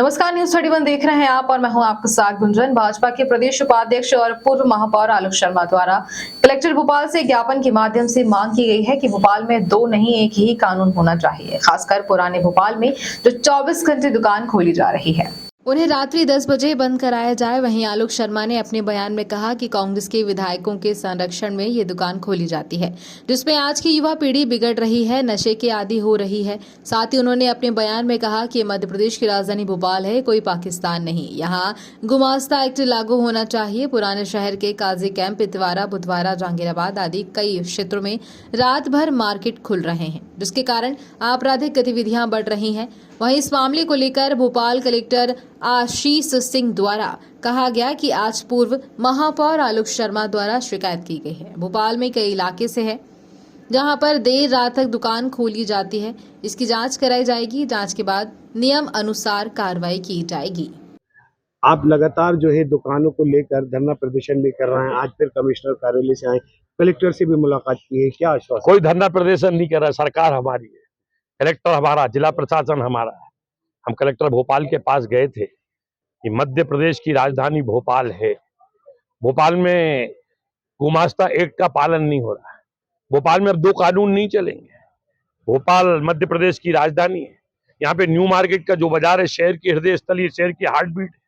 नमस्कार, न्यूज 31 देख रहे हैं आप और मैं हूं आपके साथ गुंजन। भाजपा के प्रदेश उपाध्यक्ष और पूर्व महापौर आलोक शर्मा द्वारा कलेक्टर भोपाल से ज्ञापन के माध्यम से मांग की गई है कि भोपाल में दो नहीं एक ही कानून होना चाहिए, खासकर पुराने भोपाल में जो 24 घंटे दुकान खोली जा रही है उन्हें रात्रि 10 बजे बंद कराया जाए। वहीं आलोक शर्मा ने अपने बयान में कहा कि कांग्रेस के विधायकों के संरक्षण में ये दुकान खोली जाती है, जिसमें आज की युवा पीढ़ी बिगड़ रही है, नशे के आदी हो रही है। साथ ही उन्होंने अपने बयान में कहा कि मध्य प्रदेश की राजधानी भोपाल है, कोई पाकिस्तान नहीं। यहाँ गुमास्ता एक्ट लागू होना चाहिए। पुराने शहर के काजी कैंप, इतवारा, बुधवारा, जहांगीराबाद आदि कई क्षेत्रों में रात भर मार्केट खुल रहे हैं, जिसके कारण आपराधिक गतिविधियां बढ़ रही हैं। वहीं इस मामले को लेकर भोपाल कलेक्टर आशीष सिंह द्वारा कहा गया कि आज पूर्व महापौर आलोक शर्मा द्वारा शिकायत की गई है। भोपाल में कई इलाके से है जहां पर देर रात तक दुकान खोली जाती है। इसकी जांच कराई जाएगी। जांच के बाद नियम अनुसार कार्रवाई की जाएगी। आप लगातार जो है दुकानों को लेकर धरना प्रदर्शन भी कर रहे हैं। आज फिर कमिश्नर कार्यालय से आए, कलेक्टर से भी मुलाकात की है, क्या आश्वासन? कोई धरना प्रदर्शन नहीं कर रहा है। सरकार हमारी है, कलेक्टर हमारा, जिला प्रशासन हमारा है। हम कलेक्टर भोपाल के पास गए थे कि मध्य प्रदेश की राजधानी भोपाल है, भोपाल में गुमास्ता एक्ट का पालन नहीं हो रहा है। भोपाल में अब दो कानून नहीं चलेंगे। भोपाल मध्य प्रदेश की राजधानी है। यहाँ पे न्यू मार्केट का जो बाजार है, शहर की हृदय स्थल, ये शहर की हार्ट बीट है,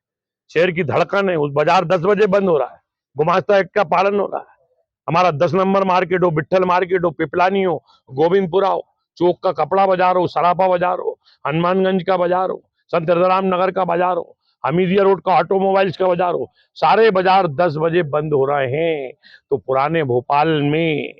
शहर की धड़कन है। उस बाजार 10 बजे बंद हो रहा है। गुमास्ता एक्ट का पालन हो रहा है। हमारा 10 नंबर मार्केट हो, बिट्ठल मार्केट हो, पिपलानी हो, गोविंदपुरा हो, चौक का कपड़ा बाजार हो, सराफा बाजार हो, हनुमानगंज का बाजार हो, संत हरदाराम नगर का बाजार हो, हमीदिया रोड का ऑटोमोबाइल्स का बाजार हो, सारे बाजार 10 बजे बंद हो रहे हैं। तो पुराने भोपाल में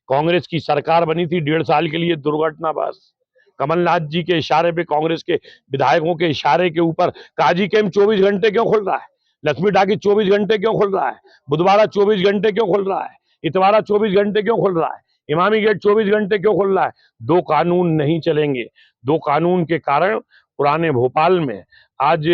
कांग्रेस की सरकार बनी थी 1.5 साल के लिए, दुर्घटना बस कमलनाथ जी के इशारे पे, कांग्रेस के विधायकों के इशारे के ऊपर काजी कैंप 24 घंटे क्यों खुल रहा है? लक्ष्मी टाकी 24 घंटे क्यों खुल रहा है? बुधवारा 24 घंटे क्यों खुल रहा है? इतवारा 24 घंटे क्यों खुल रहा है? इमामी गेट 24 घंटे क्यों खुल रहा है? दो कानून नहीं चलेंगे। दो कानून के कारण पुराने भोपाल में आज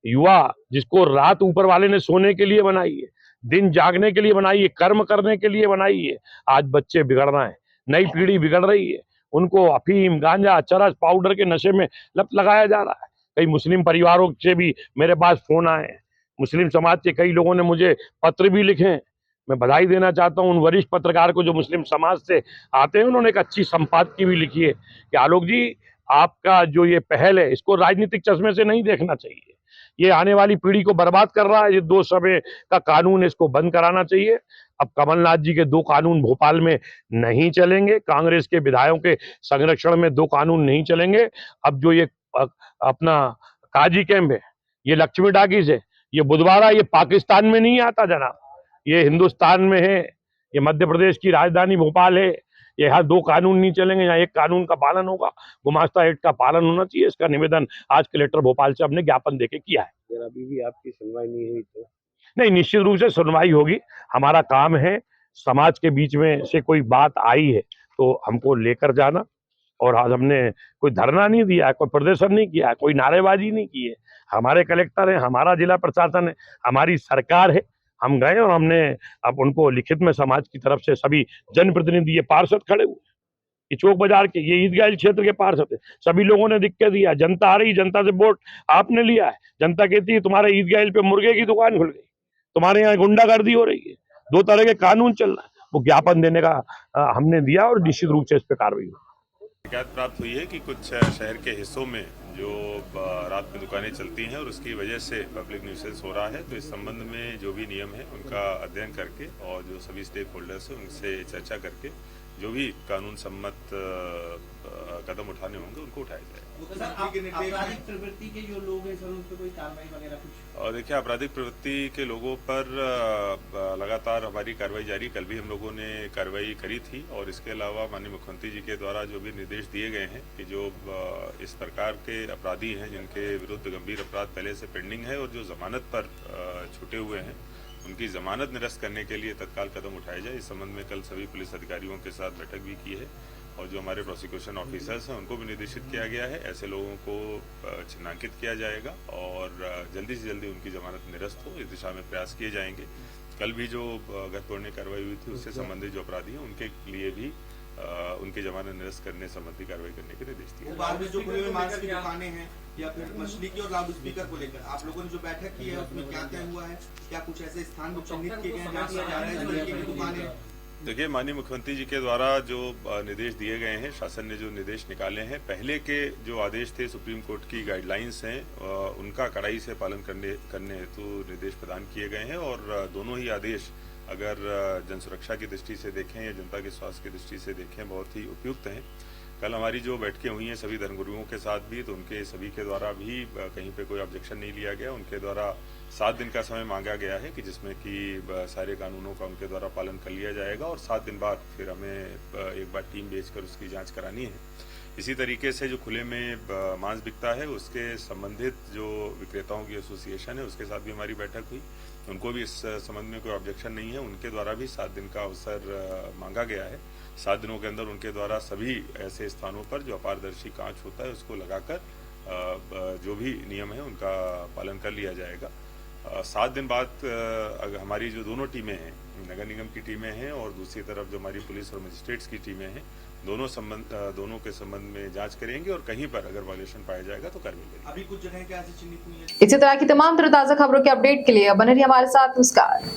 युवा, जिसको रात ऊपर वाले ने सोने के लिए बनाई है, दिन जागने के लिए बनाई है, कर्म करने के लिए बनाई है, आज बच्चे बिगड़ रहे हैं, नई पीढ़ी बिगड़ रही है। उनको अफीम, गांजा, चरस, पाउडर के नशे में लत लगाया जा रहा है। कई मुस्लिम परिवारों से भी मेरे पास फोन आए हैं। मुस्लिम समाज के कई लोगों ने मुझे पत्र भी लिखे हैं। मैं बधाई देना चाहता हूं उन वरिष्ठ पत्रकार को जो मुस्लिम समाज से आते हैं। उन्होंने एक अच्छी संपादकीय भी लिखी है कि आलोक जी, आपका जो ये पहल है, इसको राजनीतिक चश्मे से नहीं देखना चाहिए। ये आने वाली पीढ़ी को बर्बाद कर रहा है। ये 2 समय का कानून, इसको बंद कराना चाहिए। अब कमलनाथ जी के 2 कानून भोपाल में नहीं चलेंगे। कांग्रेस के विधायकों के संरक्षण में 2 कानून नहीं चलेंगे। अब जो ये अपना काजी कैंप है, ये लक्ष्मी टाकीज है, ये बुधवारा, ये पाकिस्तान में नहीं आता जनाब, ये हिंदुस्तान में है। ये मध्य प्रदेश की राजधानी भोपाल है। यहाँ 2 कानून नहीं चलेंगे, यहाँ 1 कानून का पालन होगा। गुमास्ता एक्ट का पालन होना चाहिए। इसका निवेदन आज कलेक्टर भोपाल से हमने ज्ञापन देके किया है। अगर अभी भी आपकी सुनवाई नहीं हुई तो? नहीं, निश्चित रूप से सुनवाई होगी। हमारा काम है, समाज के बीच में से कोई बात आई है तो हमको लेकर जाना। और आज हमने कोई धरना नहीं दिया है, कोई प्रदर्शन नहीं किया है, कोई नारेबाजी नहीं की है। हमारे कलेक्टर है, हमारा जिला प्रशासन है, हमारी सरकार है। हम गए और हमने अब उनको लिखित में समाज की तरफ से सभी जनप्रतिनिधि, ये पार्षद खड़े हुए, ये चौक बाजार के, ये ईदगाह क्षेत्र के पार्षद है, सभी लोगों ने लिख के दिया। जनता आ रही, जनता से वोट आपने लिया है। जनता कहती है तुम्हारे ईदगाह पे मुर्गे की दुकान खुल गई, तुम्हारे यहाँ गुंडागर्दी हो रही है, 2 तरह के कानून चल रहा है। वो ज्ञापन देने का हमने दिया और निश्चित रूप से इस पर कार्रवाई हुई। शिकायत प्राप्त हुई है कि कुछ शहर के हिस्सों में जो रात में दुकानें चलती हैं और उसकी वजह से पब्लिक न्यूसेंस हो रहा है। तो इस संबंध में जो भी नियम है उनका अध्ययन करके और जो सभी स्टेक होल्डर्स हैं उनसे चर्चा करके जो भी कानून सम्मत कदम उठाने होंगे उनको उठाया जाएगा। आपराधिक प्रवृत्ति के जो लोग हैं सर, उन पर कोई कार्रवाई वगैरह कुछ? और देखिए, आपराधिक प्रवृत्ति के लोगों पर लगातार हमारी कार्रवाई जारी। कल भी हम लोगों ने कार्रवाई करी थी और इसके अलावा माननीय मुख्यमंत्री जी के द्वारा जो भी निर्देश दिए गए हैं कि जो इस प्रकार के अपराधी हैं जिनके विरुद्ध गंभीर अपराध पहले से पेंडिंग है और जो जमानत पर छूटे हुए हैं, उनकी जमानत निरस्त करने के लिए तत्काल कदम उठाए जाए। इस संबंध में कल सभी पुलिस अधिकारियों के साथ बैठक भी की है और जो हमारे प्रोसिक्यूशन ऑफिसर्स हैं उनको भी निर्देशित किया गया है। ऐसे लोगों को चिन्हांकित किया जाएगा और जल्दी से जल्दी उनकी जमानत निरस्त हो, इस दिशा में प्रयास किए जाएंगे। कल भी जो घर तोड़ने कार्रवाई हुई थी उससे संबंधित जो अपराधी हैं उनके लिए भी उनके जमानत निरस्त करने संबंधी कार्रवाई करने के निर्देश दिए। बाहर में जो खुले में मांस की दुकानें हैं या फिर मछली की और लाउड स्पीकर को लेकर आप लोगों ने जो बैठक की है उसमें क्या तय हुआ है? क्या कुछ ऐसे स्थान चिन्हित किए गए हैं जहाँ किया जा रहा है इस तरीके की दुकानें? देखिए, माननीय मुख्यमंत्री जी के द्वारा जो निर्देश दिए गए हैं, शासन ने जो निर्देश निकाले हैं, पहले के जो आदेश थे, सुप्रीम कोर्ट की गाइडलाइंस हैं, उनका कड़ाई से पालन करने हेतु निर्देश प्रदान किए गए हैं। और दोनों ही आदेश अगर जन सुरक्षा की दृष्टि से देखें या जनता के स्वास्थ्य की दृष्टि से देखें, बहुत ही उपयुक्त हैं। कल हमारी जो बैठकें हुई हैं सभी धर्मगुरुओं के साथ भी, तो उनके सभी के द्वारा भी कहीं पे कोई ऑब्जेक्शन नहीं लिया गया। उनके द्वारा 7 दिन का समय मांगा गया है कि जिसमें कि सारे कानूनों का उनके द्वारा पालन कर लिया जाएगा और 7 दिन बाद फिर हमें एक बार टीम भेजकर उसकी जांच करानी है। इसी तरीके से जो खुले में मांस बिकता है उसके संबंधित जो विक्रेताओं की एसोसिएशन है उसके साथ भी हमारी बैठक हुई। उनको भी इस संबंध में कोई ऑब्जेक्शन नहीं है। उनके द्वारा भी 7 दिन का अवसर मांगा गया है। 7 दिनों के अंदर उनके द्वारा सभी ऐसे स्थानों पर जो अपारदर्शी कांच होता है उसको लगाकर जो भी नियम है उनका पालन कर लिया जाएगा। 7 दिन बाद हमारी जो दोनों टीमें हैं, नगर निगम की टीमें हैं और दूसरी तरफ जो हमारी पुलिस और मजिस्ट्रेट्स की टीमें हैं, दोनों के संबंध में जांच करेंगे और कहीं पर अगर वायलेशन पाया जाएगा तो कार्रवाई करेंगे। अभी कुछ जगह क्या ऐसी चिन्हित हुई है? इसी तरह की तमाम ताज़ा खबरों के अपडेट के लिए बने रहिए हमारे साथ। नमस्कार।